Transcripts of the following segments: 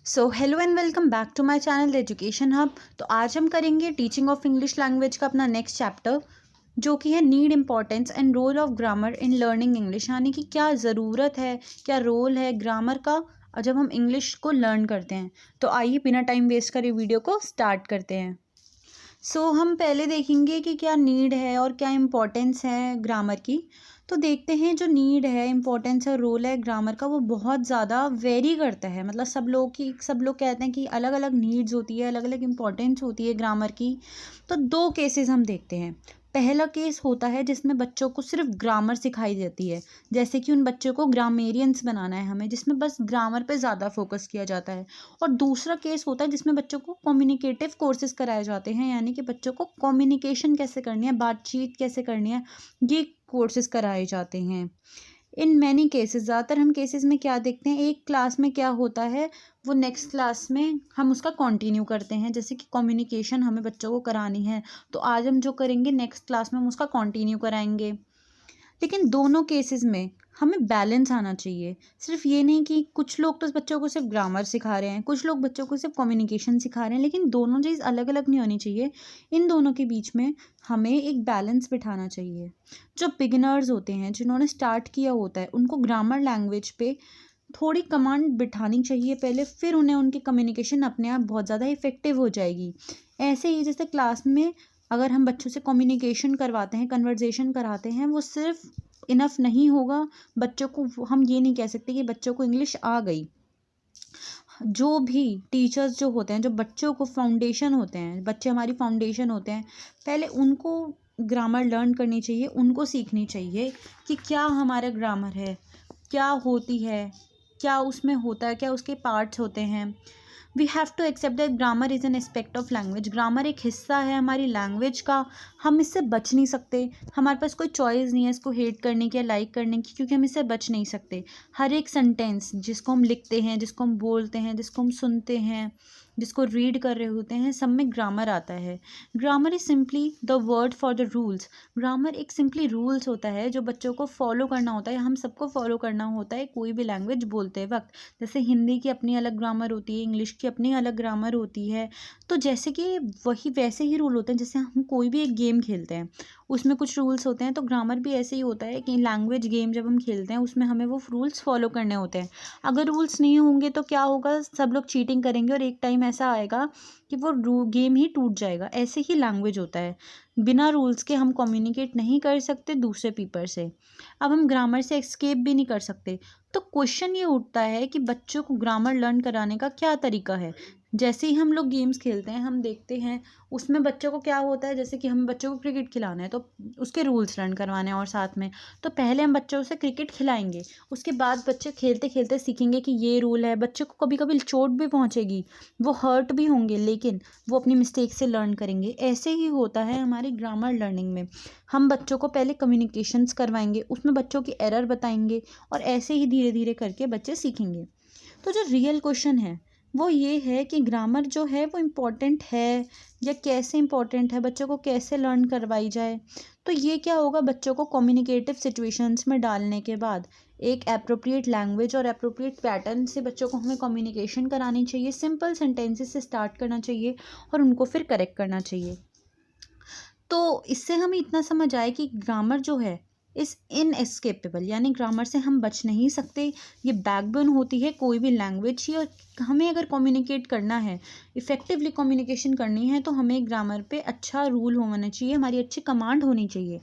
So hello and welcome back to my channel education hub. तो आज हम करेंगे टीचिंग ऑफ इंग्लिश लैंग्वेज का अपना नेक्स्ट चैप्टर, जो कि है need, importance and role of grammar in learning English. यानी कि क्या ज़रूरत है, क्या रोल है ग्रामर का जब हम इंग्लिश को लर्न करते हैं। तो आइए बिना टाइम वेस्ट करे वीडियो को स्टार्ट करते हैं। हम पहले देखेंगे कि क्या नीड है और क्या इम्पोर्टेंस है ग्रामर की। तो देखते हैं, जो नीड है, इम्पोर्टेंस और रोल है ग्रामर का, वो बहुत ज़्यादा वेरी करता है। मतलब सब लोग कहते हैं कि अलग अलग नीड्स होती है, अलग अलग इम्पोर्टेंस होती है ग्रामर की। तो दो केसेस हम देखते हैं। पहला केस होता है जिसमें बच्चों को सिर्फ ग्रामर सिखाई जाती है, जैसे कि उन बच्चों को ग्रामेरियंस बनाना है हमें, जिसमें बस ग्रामर पे ज़्यादा फोकस किया जाता है। और दूसरा केस होता है जिसमें बच्चों को कम्युनिकेटिव कोर्सेज कराए जाते हैं, यानी कि बच्चों को कम्युनिकेशन कैसे करनी है, बातचीत कैसे करनी है, ये कोर्सेज कराए जाते हैं। इन मैनी केसेस, ज़्यादातर हम केसेस में क्या देखते हैं, एक क्लास में क्या होता है वो नेक्स्ट क्लास में हम उसका कंटिन्यू करते हैं। जैसे कि कम्युनिकेशन हमें बच्चों को करानी है, तो आज हम जो करेंगे नेक्स्ट क्लास में हम उसका कंटिन्यू कराएंगे। लेकिन दोनों केसेस में हमें बैलेंस आना चाहिए। सिर्फ ये नहीं कि कुछ लोग तो बच्चों को सिर्फ ग्रामर सिखा रहे हैं, कुछ लोग बच्चों को सिर्फ कम्युनिकेशन सिखा रहे हैं, लेकिन दोनों चीज़ अलग अलग नहीं होनी चाहिए। इन दोनों के बीच में हमें एक बैलेंस बिठाना चाहिए। जो बिगिनर्स होते हैं, जिन्होंने स्टार्ट किया होता है, उनको ग्रामर लैंग्वेज पे थोड़ी कमांड बिठानी चाहिए पहले, फिर उन्हें उनकी कम्युनिकेशन अपने आप बहुत ज़्यादा इफ़ेक्टिव हो जाएगी। ऐसे ही जैसे क्लास में अगर हम बच्चों से कम्युनिकेशन करवाते हैं, कन्वर्जेशन कराते हैं, वो सिर्फ इनफ नहीं होगा। बच्चों को हम ये नहीं कह सकते कि बच्चों को इंग्लिश आ गई। जो भी टीचर्स जो होते हैं, जो बच्चों को फाउंडेशन होते हैं, बच्चे हमारी फाउंडेशन होते हैं, पहले उनको ग्रामर लर्न करनी चाहिए, उनको सीखनी चाहिए कि क्या हमारा ग्रामर है, क्या होती है, क्या उसमें होता है, क्या उसके पार्ट्स होते हैं। We have to accept that grammar is an aspect of language. Grammar एक हिस्सा है हमारी लैंग्वेज का, हम इससे बच नहीं सकते। हमारे पास कोई चॉइस नहीं है इसको हेट करने की या लाइक करने की, क्योंकि हम इससे बच नहीं सकते। हर एक सेंटेंस जिसको हम लिखते हैं, जिसको हम बोलते हैं, जिसको हम सुनते हैं, जिसको रीड कर रहे होते हैं, सब में ग्रामर आता है। Grammar is simply the word for the rules. Grammar एक सिंपली रूल्स होता है जो बच्चों को फॉलो करना होता है, हम सबको फॉलो करना होता है कोई भी लैंग्वेज बोलते वक्त। जैसे हिंदी की अपनी अलग ग्रामर होती है, इंग्लिश की अपनी अलग ग्रामर होती है। तो जैसे कि वही वैसे ही रूल होते हैं, जैसे हम कोई भी एक गेम खेलते हैं, उसमें कुछ रूल्स होते हैं, तो ग्रामर भी ऐसे ही होता है कि लैंग्वेज गेम जब हम खेलते हैं उसमें हमें वो रूल्स फॉलो करने होते हैं। अगर रूल्स नहीं होंगे तो क्या होगा, सब लोग चीटिंग करेंगे और एक टाइम ऐसा आएगा कि वो गेम ही टूट जाएगा। ऐसे ही लैंग्वेज होता है, बिना रूल्स के हम कम्युनिकेट नहीं कर सकते दूसरे पीपल से। अब हम ग्रामर से एस्केप भी नहीं कर सकते। तो क्वेश्चन ये उठता है कि बच्चों को ग्रामर लर्न कराने का क्या तरीका है। जैसे ही हम लोग गेम्स खेलते हैं, हम देखते हैं उसमें बच्चों को क्या होता है, जैसे कि हम बच्चों को क्रिकेट खिलाना है तो उसके रूल्स लर्न करवाने हैं और साथ में, तो पहले हम बच्चों से क्रिकेट खिलाएंगे, उसके बाद बच्चे खेलते खेलते सीखेंगे कि ये रूल है। बच्चे को कभी कभी चोट भी पहुंचेगी, वो हर्ट भी होंगे, लेकिन वो अपनी मिस्टेक से लर्न करेंगे। ऐसे ही होता है हमारी ग्रामर लर्निंग में। हम बच्चों को पहले कम्युनिकेशंस करवाएंगे, उसमें बच्चों की एरर बताएंगे, और ऐसे ही धीरे धीरे करके बच्चे सीखेंगे। तो जो रियल क्वेश्चन है वो ये है कि ग्रामर जो है वो इम्पॉर्टेंट है या कैसे इम्पॉर्टेंट है, बच्चों को कैसे लर्न करवाई जाए। तो ये क्या होगा, बच्चों को कम्युनिकेटिव सिचुएशंस में डालने के बाद एक एप्रोप्रिएट लैंग्वेज और एप्रोप्रिएट पैटर्न से बच्चों को हमें कम्युनिकेशन करानी चाहिए। सिंपल सेंटेंसेस से स्टार्ट करना चाहिए और उनको फिर करेक्ट करना चाहिए। तो इससे हमें इतना समझ आए कि ग्रामर जो है इज़ इनएस्केपेबल, यानी ग्रामर से हम बच नहीं सकते। ये बैकबोन होती है कोई भी लैंग्वेज की, और हमें अगर कम्युनिकेट करना है, इफ़ेक्टिवली कम्युनिकेशन करनी है, तो हमें ग्रामर पे अच्छा रूल होना चाहिए, हमारी अच्छी कमांड होनी चाहिए।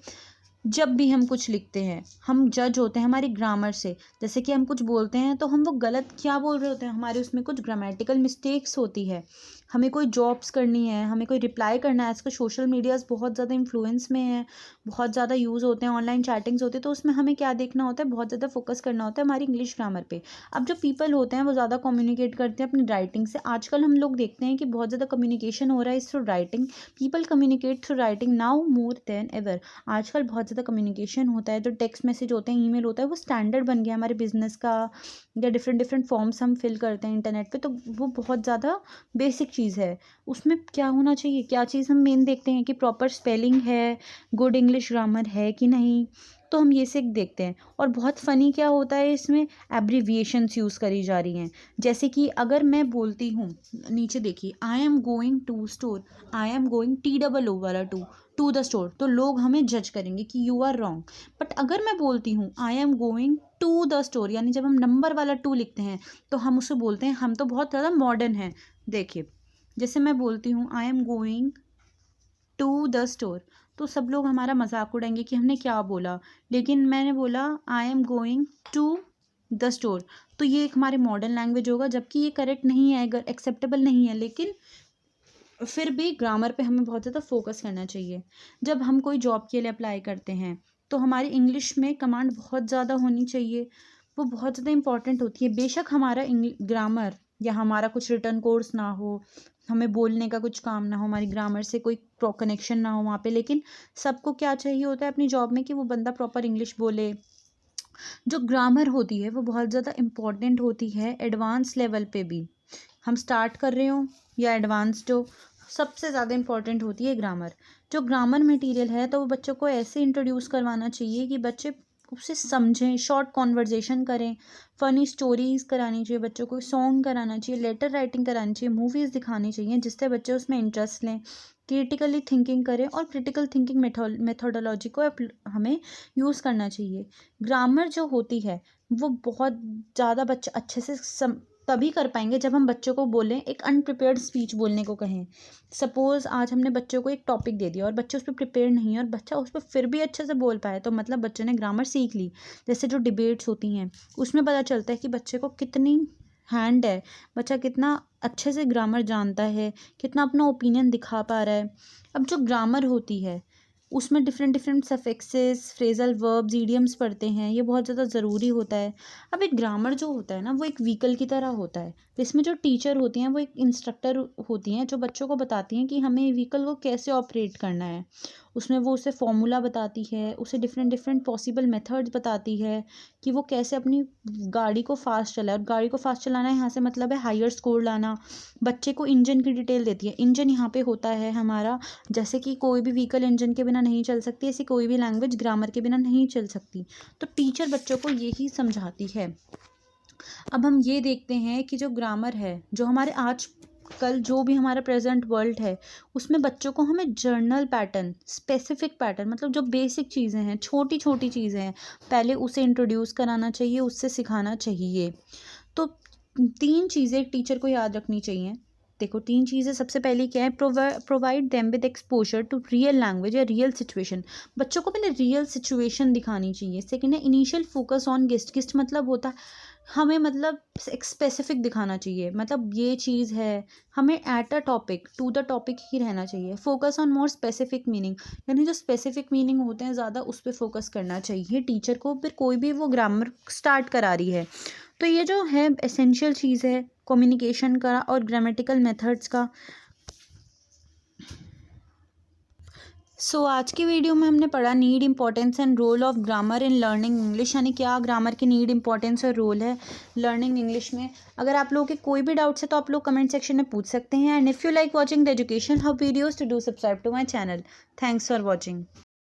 जब भी हम कुछ लिखते हैं, हम जज होते हैं हमारी ग्रामर से। जैसे कि हम कुछ बोलते हैं तो हम वो गलत क्या बोल रहे होते हैं, हमारे उसमें कुछ ग्रामेटिकल मिस्टेक्स होती है। हमें कोई जॉब्स करनी है, हमें कोई रिप्लाई करना है, आजकल सोशल मीडियाज़ बहुत ज़्यादा इन्फ्लुएंस में है, बहुत ज़्यादा यूज़ होते हैं, ऑनलाइन चैटिंग्स होती है, तो उसमें हमें क्या देखना होता है, बहुत ज़्यादा फोकस करना होता है हमारी इंग्लिश ग्रामर पे। अब जो पीपल होते हैं वो ज़्यादा कम्युनिकेट करते हैं अपनी राइटिंग से। आजकल हम लोग देखते हैं कि बहुत ज़्यादा कम्युनिकेशन हो रहा है through writing. People communicate through writing now more than ever. आजकल बहुत ज़्यादा कम्युनिकेशन होता है, जो टेक्स्ट मैसेज होते हैं, ईमेल होता है, वो स्टैंडर्ड बन गया हमारे बिजनेस का, या डिफरेंट डिफरेंट फॉर्म्स हम फिल करते हैं इंटरनेट पे, तो वो बहुत ज़्यादा बेसिक चीज़ है। उसमें क्या होना चाहिए, क्या चीज़ हम मेन देखते हैं कि प्रॉपर स्पेलिंग है, गुड इंग्लिश ग्रामर है कि नहीं, तो हम ये से देखते हैं। और बहुत फ़नी क्या होता है इसमें, एब्रीविएशंस यूज़ करी जा रही हैं। जैसे कि अगर मैं बोलती हूँ, नीचे देखिए, I am going to store, I am going TOO वाला टू द स्टोर, तो लोग हमें जज करेंगे कि यू आर रॉन्ग। बट अगर मैं बोलती हूँ I am going to the store, यानी जब हम नंबर वाला 2 लिखते हैं तो हम उसे बोलते हैं, हम तो बहुत ज़्यादा मॉडर्न हैं। देखिए, जैसे मैं बोलती हूँ I am going to the store, तो सब लोग हमारा मजाक उड़ाएंगे कि हमने क्या बोला। लेकिन मैंने बोला I am going to the store, तो ये एक हमारे मॉडर्न लैंग्वेज होगा, जबकि ये करेक्ट नहीं है, अगर एक्सेप्टेबल नहीं है, लेकिन फिर भी ग्रामर पे हमें बहुत ज़्यादा फोकस करना चाहिए। जब हम कोई जॉब के लिए अप्लाई करते हैं तो हमारी इंग्लिश में कमांड बहुत ज़्यादा होनी चाहिए, वो बहुत ज़्यादा इंपॉर्टेंट होती है। बेशक हमारा ग्रामर या हमारा कुछ रिटर्न कोर्स ना हो, हमें बोलने का कुछ काम ना हो, हमारी ग्रामर से कोई कनेक्शन ना हो वहाँ पे, लेकिन सबको क्या चाहिए होता है अपनी जॉब में कि वो बंदा प्रॉपर इंग्लिश बोले। जो ग्रामर होती है वो बहुत ज़्यादा इम्पॉर्टेंट होती है एडवांस लेवल पे भी, हम स्टार्ट कर रहे हो या एडवांस्ड हो, सबसे ज़्यादा इम्पॉर्टेंट होती है ग्रामर। जो ग्रामर मटेरियल है तो वो बच्चों को ऐसे इंट्रोड्यूस करवाना चाहिए कि बच्चे उसे समझें, शॉर्ट कॉन्वर्जेसन करें, फ़नी स्टोरीज़ करानी चाहिए बच्चों को, सॉन्ग कराना चाहिए, लेटर राइटिंग करानी चाहिए, मूवीज़ दिखानी चाहिए, जिससे बच्चे उसमें इंटरेस्ट लें, क्रिटिकली थिंकिंग करें, और क्रिटिकल थिंकिंग मेथोडोलॉजी को हमें यूज़ करना चाहिए। ग्रामर जो होती है वो बहुत ज़्यादा बच्चे अच्छे से तभी कर पाएंगे जब हम बच्चों को बोलें, एक अनप्रिपेयर्ड स्पीच बोलने को कहें। सपोज़ आज हमने बच्चों को एक टॉपिक दे दिया और बच्चे उस पर प्रिपेयर नहीं है और बच्चा उस पर फिर भी अच्छे से बोल पाए, तो मतलब बच्चे ने ग्रामर सीख ली। जैसे जो डिबेट्स होती हैं उसमें पता चलता है कि बच्चे को कितनी हैंड है, बच्चा कितना अच्छे से ग्रामर जानता है, कितना अपना ओपिनियन दिखा पा रहा है। अब जो ग्रामर होती है उसमें different different suffixes, phrasal verbs, idioms पढ़ते हैं, ये बहुत ज़्यादा ज़रूरी होता है। अब एक ग्रामर जो होता है ना वो एक व्हीकल की तरह होता है, इसमें जो टीचर होती हैं वो एक इंस्ट्रक्टर होती हैं जो बच्चों को बताती हैं कि हमें व्हीकल को कैसे ऑपरेट करना है। उसमें वो उसे फॉर्मूला बताती है, उसे डिफरेंट डिफरेंट पॉसिबल मेथड्स बताती है कि वो कैसे अपनी गाड़ी को फास्ट चलाए। और गाड़ी को फास्ट चलाना यहाँ से मतलब है हायर स्कोर लाना। बच्चे को इंजन की डिटेल देती है, इंजन यहाँ पे होता है हमारा, जैसे कि कोई भी व्हीकल इंजन के बिना नहीं चल सकती, ऐसी कोई भी लैंग्वेज ग्रामर के बिना नहीं चल सकती। तो टीचर बच्चों को यही समझाती है। अब हम ये देखते हैं कि जो ग्रामर है, जो हमारे आज कल जो भी हमारा प्रेजेंट वर्ल्ड है, उसमें बच्चों को हमें जर्नल पैटर्न, स्पेसिफिक पैटर्न, मतलब जो बेसिक चीज़ें हैं, छोटी छोटी चीज़ें हैं, पहले उसे इंट्रोड्यूस कराना चाहिए, उससे सिखाना चाहिए। तो 3 चीज़ें टीचर को याद रखनी चाहिए। देखो 3 चीज़ें, सबसे पहली क्या है, provide them with exposure to real language या रियल सिचुएशन, बच्चों को मैंने रियल सिचुएशन दिखानी चाहिए। सेकेंड है इनिशियल फोकस ऑन गेस्ट मतलब होता है हमें, मतलब एक स्पेसिफिक दिखाना चाहिए, मतलब ये चीज़ है, हमें at a topic, to the topic ही रहना चाहिए। Focus on more specific meaning, यानी जो स्पेसिफिक मीनिंग होते हैं ज़्यादा उस पर फोकस करना चाहिए टीचर को, फिर कोई भी वो ग्रामर स्टार्ट करा रही है। तो ये जो है एसेंशियल चीज़ है कम्युनिकेशन का और ग्रामेटिकल मेथड्स का। आज की वीडियो में हमने पढ़ा need, importance and role of grammar in learning English, यानी क्या ग्रामर की नीड, इम्पोर्टेंस और रोल है लर्निंग इंग्लिश में। अगर आप लोगों के कोई भी डाउट्स है तो आप लोग कमेंट सेक्शन में पूछ सकते हैं। And if you like watching the education hub videos, to do subscribe to my channel. Thanks for watching.